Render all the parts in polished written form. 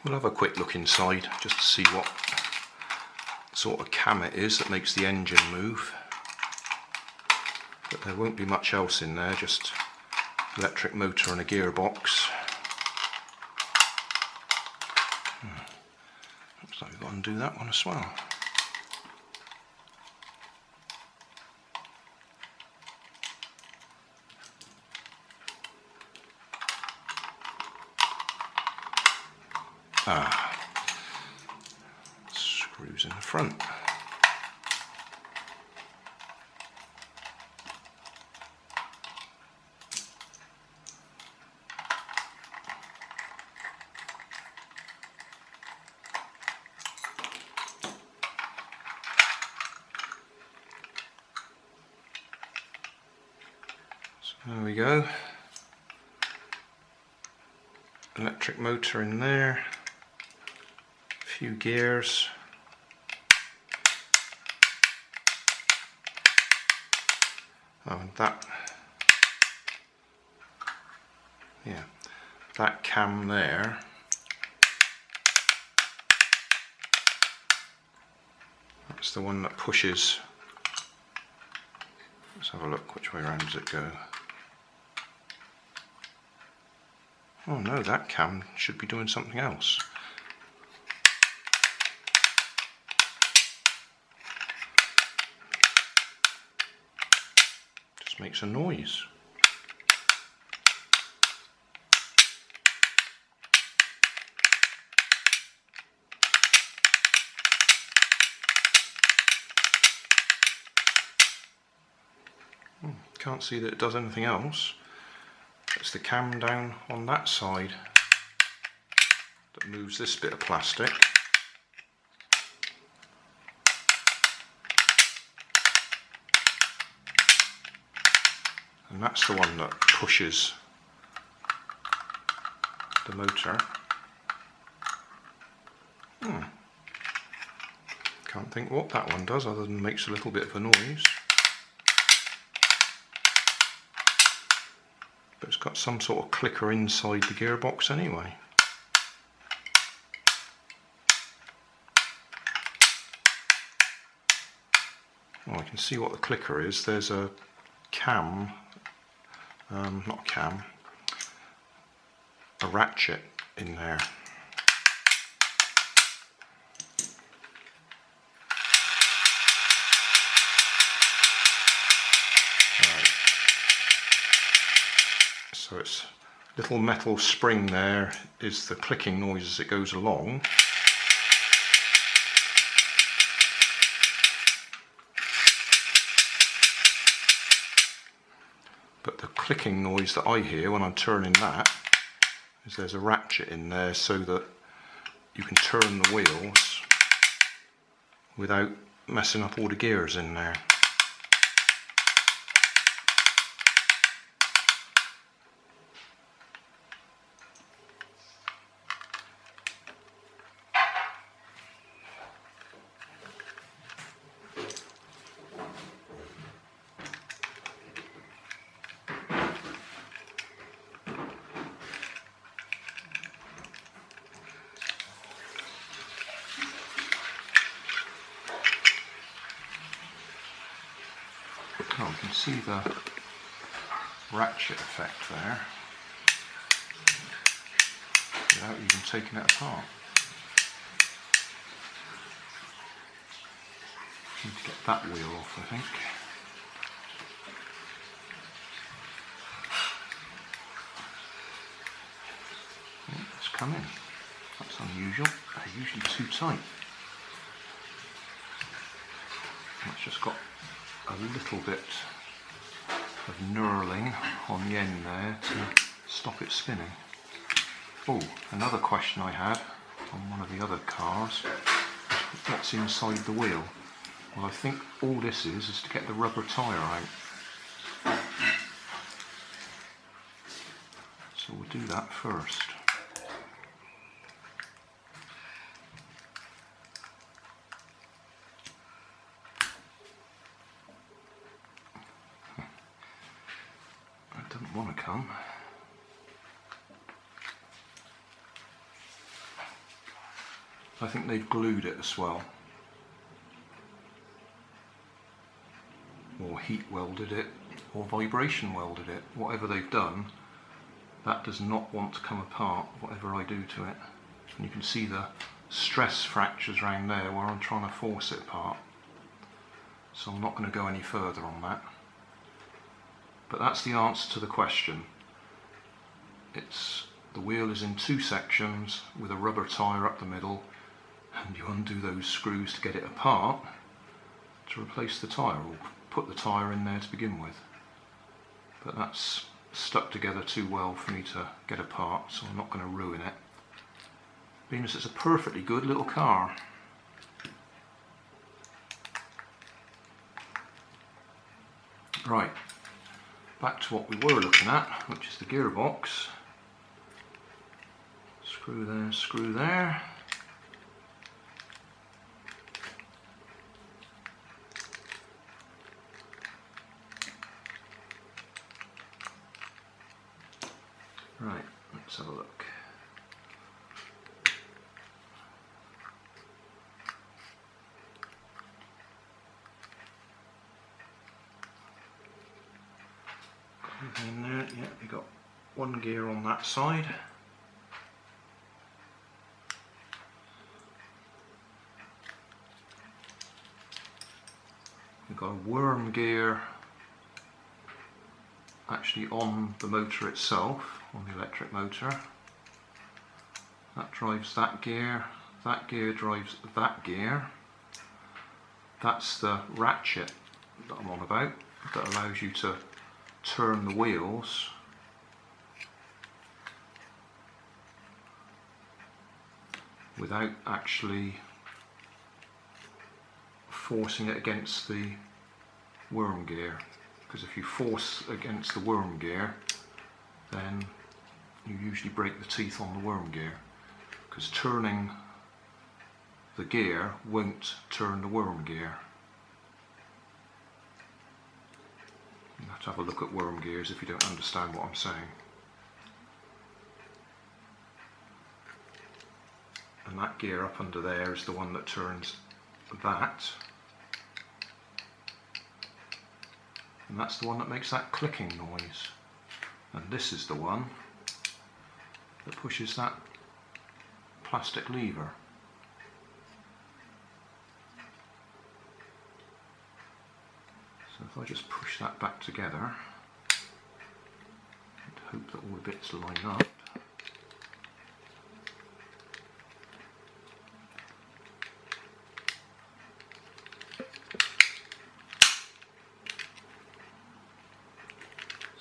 We'll have a quick look inside just to see what sort of cam it is that makes the engine move. But there won't be much else in there, just electric motor and a gearbox. Looks like we've got to undo that one as well. Screws in the front. So there we go. Electric motor in there. Few gears. Oh, and that cam there that's the one that pushes. Let's have a look, which way around does it go? Oh no, that cam should be doing something else. Makes a noise. Can't see that it does anything else. It's the cam down on that side that moves this bit of plastic. And that's the one that pushes the motor. Can't think what that one does other than makes a little bit of a noise. But it's got some sort of clicker inside the gearbox anyway. Well, I can see what the clicker is. There's a cam. Not a cam, a ratchet in there. Right. So it's little metal spring there is the clicking noise as it goes along. But the clicking noise that I hear when I'm turning that is there's a ratchet in there so that you can turn the wheels without messing up all the gears in there. Oh, you can see the ratchet effect there without even taking it apart. Need to get that wheel off, I think. Oh, it's come in. That's unusual. They're usually too tight. It's just got a little bit of knurling on the end there to stop it spinning. Oh, another question I had on one of the other cars, what's inside the wheel? Well, I think all this is to get the rubber tyre out. So we'll do that first. That doesn't want to come. I think they've glued it as well, or heat welded it, or vibration welded it. Whatever they've done, that does not want to come apart, whatever I do to it. And you can see the stress fractures around there where I'm trying to force it apart. So I'm not going to go any further on that. But that's the answer to the question. The wheel is in two sections with a rubber tyre up the middle, and you undo those screws to get it apart to replace the tyre, or put the tyre in there to begin with. But that's stuck together too well for me to get apart, so I'm not going to ruin it. Being as it's a perfectly good little car. Right, back to what we were looking at, which is the gearbox. Screw there, screw there. Right, let's have a look. In there, yeah, we got one gear on that side. We've got a worm gear actually on the motor itself, on the electric motor. That drives that gear drives that gear. That's the ratchet that I'm on about, that allows you to turn the wheels without actually forcing it against the worm gear, because if you force against the worm gear, then you usually break the teeth on the worm gear, because turning the gear won't turn the worm gear. You have to have a look at worm gears if you don't understand what I'm saying. And that gear up under there is the one that turns that. And that's the one that makes that clicking noise. And this is the one that pushes that plastic lever. So if I just push that back together and hope that all the bits line up.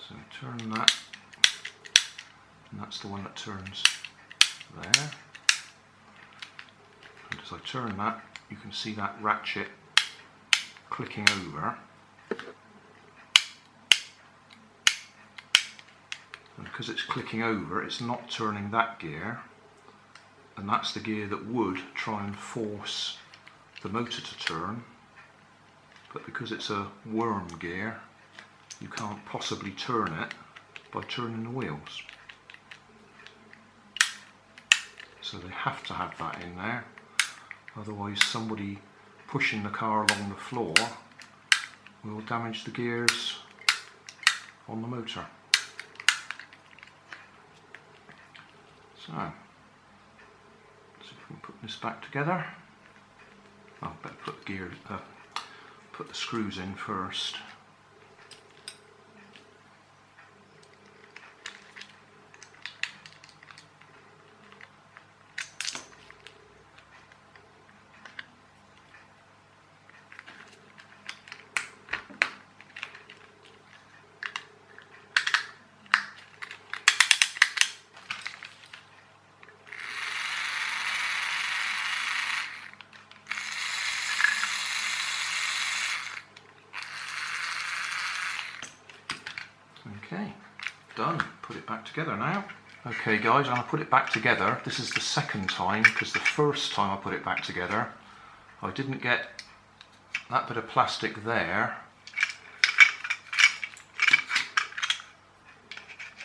So turn that, and that's the one that turns there. And as I turn that, you can see that ratchet clicking over. And because it's clicking over, it's not turning that gear, and that's the gear that would try and force the motor to turn, but because it's a worm gear, you can't possibly turn it by turning the wheels. So they have to have that in there, otherwise somebody pushing the car along the floor will damage the gears on the motor. So, let's see if we can put this back together. I'll better put the screws in first. Okay, done. Put it back together now. Okay guys, I'm going to put it back together. This is the second time, because the first time I put it back together, I didn't get that bit of plastic there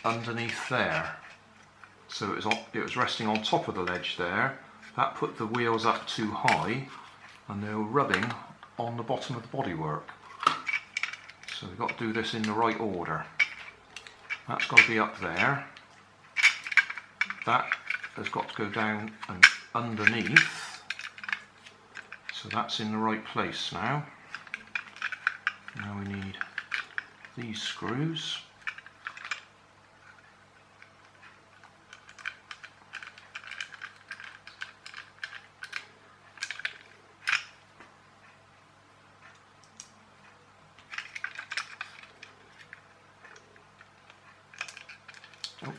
underneath there. So it was resting on top of the ledge there, that put the wheels up too high and they were rubbing on the bottom of the bodywork. So we've got to do this in the right order. That's got to be up there. That has got to go down and underneath. So that's in the right place now. Now we need these screws. Oh.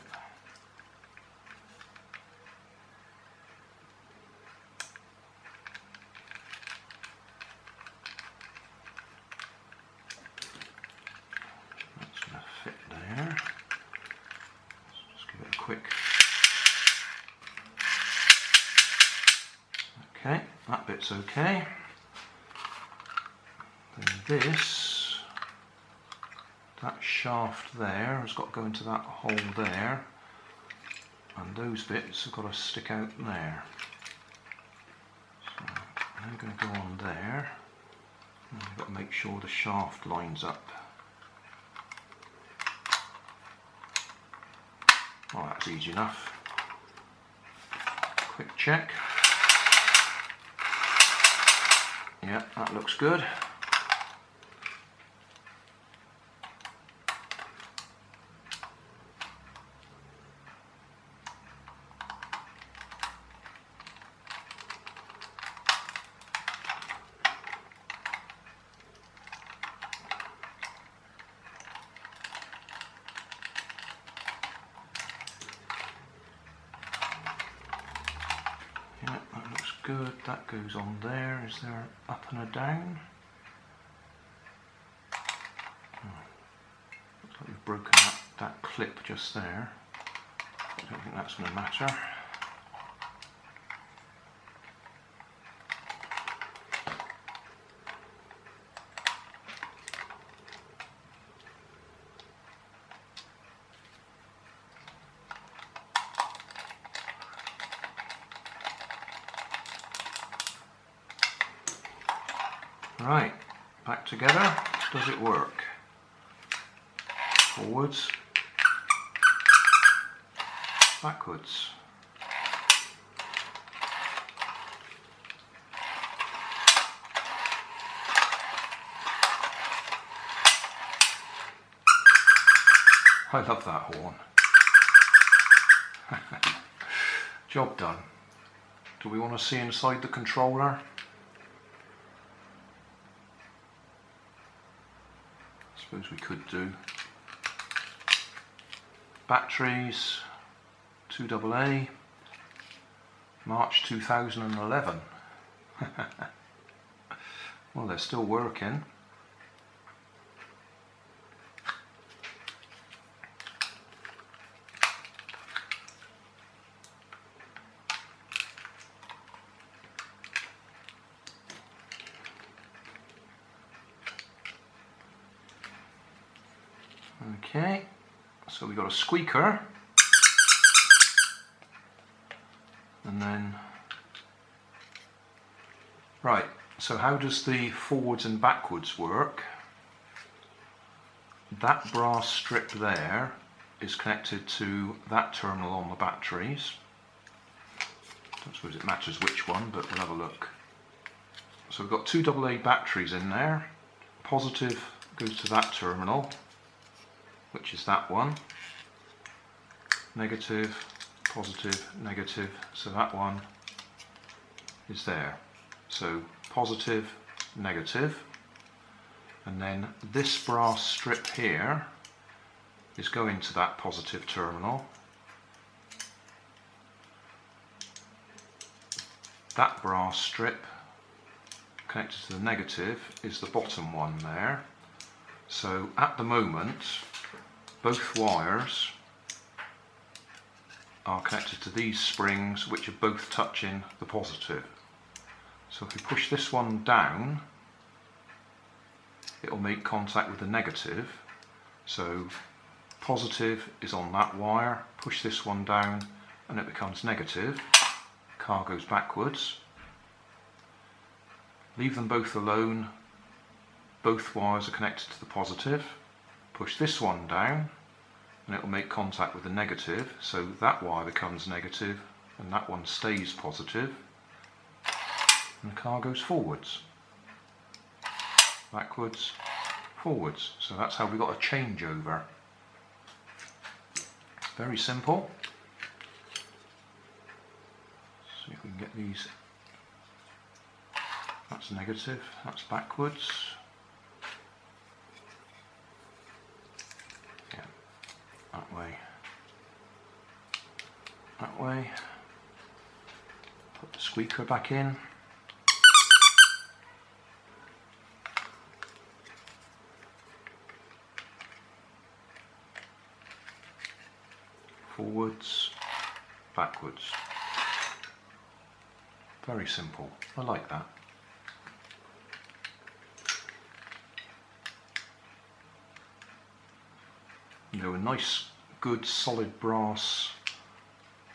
That's going to fit there. Let's just give it a quick. Okay, that bit's okay. Then this, that shaft there has got to go into that hole there, and those bits have got to stick out there. So I'm going to go on there, and I've got to make sure the shaft lines up. Oh, that's easy enough. Quick check. Yeah, that looks good. Yeah, that looks good. That goes on there. Is there an up and a down? Oh, looks like we've broken that clip just there. I don't think that's going to matter. Right, back together. Does it work? Forwards, backwards. I love that horn. Job done. Do we want to see inside the controller? Suppose we could do. Batteries, 2AA, March 2011. Well, they're still working. Okay, so we've got a squeaker, and then, right, so how does the forwards and backwards work? That brass strip there is connected to that terminal on the batteries. Don't suppose it matters which one, but we'll have a look. So we've got two AA batteries in there. Positive goes to that terminal, which is that one. Negative, positive, negative, so that one is there. So positive, negative, and then this brass strip here is going to that positive terminal. That brass strip connected to the negative is the bottom one there. So at the moment, both wires are connected to these springs, which are both touching the positive. So if we push this one down, it will make contact with the negative. So positive is on that wire, push this one down and it becomes negative. car goes backwards. Leave them both alone. Both wires are connected to the positive. Push this one down and it will make contact with the negative, so that wire becomes negative and that one stays positive, and the car goes forwards, backwards, forwards. So that's how we got a changeover. Very simple. See if we can get these. That's negative, that's backwards. Yeah, that way. That way. Put the squeaker back in. Forwards, backwards. Very simple. I like that. There were nice, good, solid brass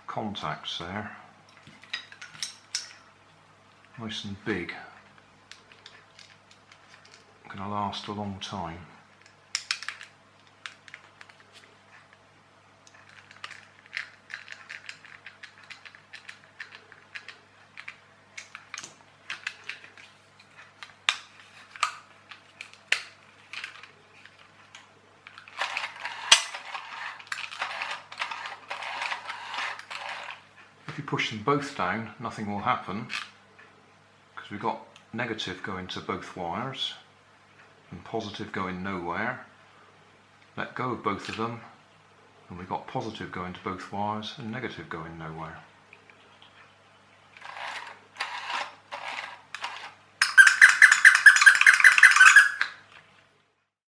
contacts there. Nice and big. Going to last a long time. If you push them both down, nothing will happen, because we've got negative going to both wires and positive going nowhere. Let go of both of them and we've got positive going to both wires and negative going nowhere.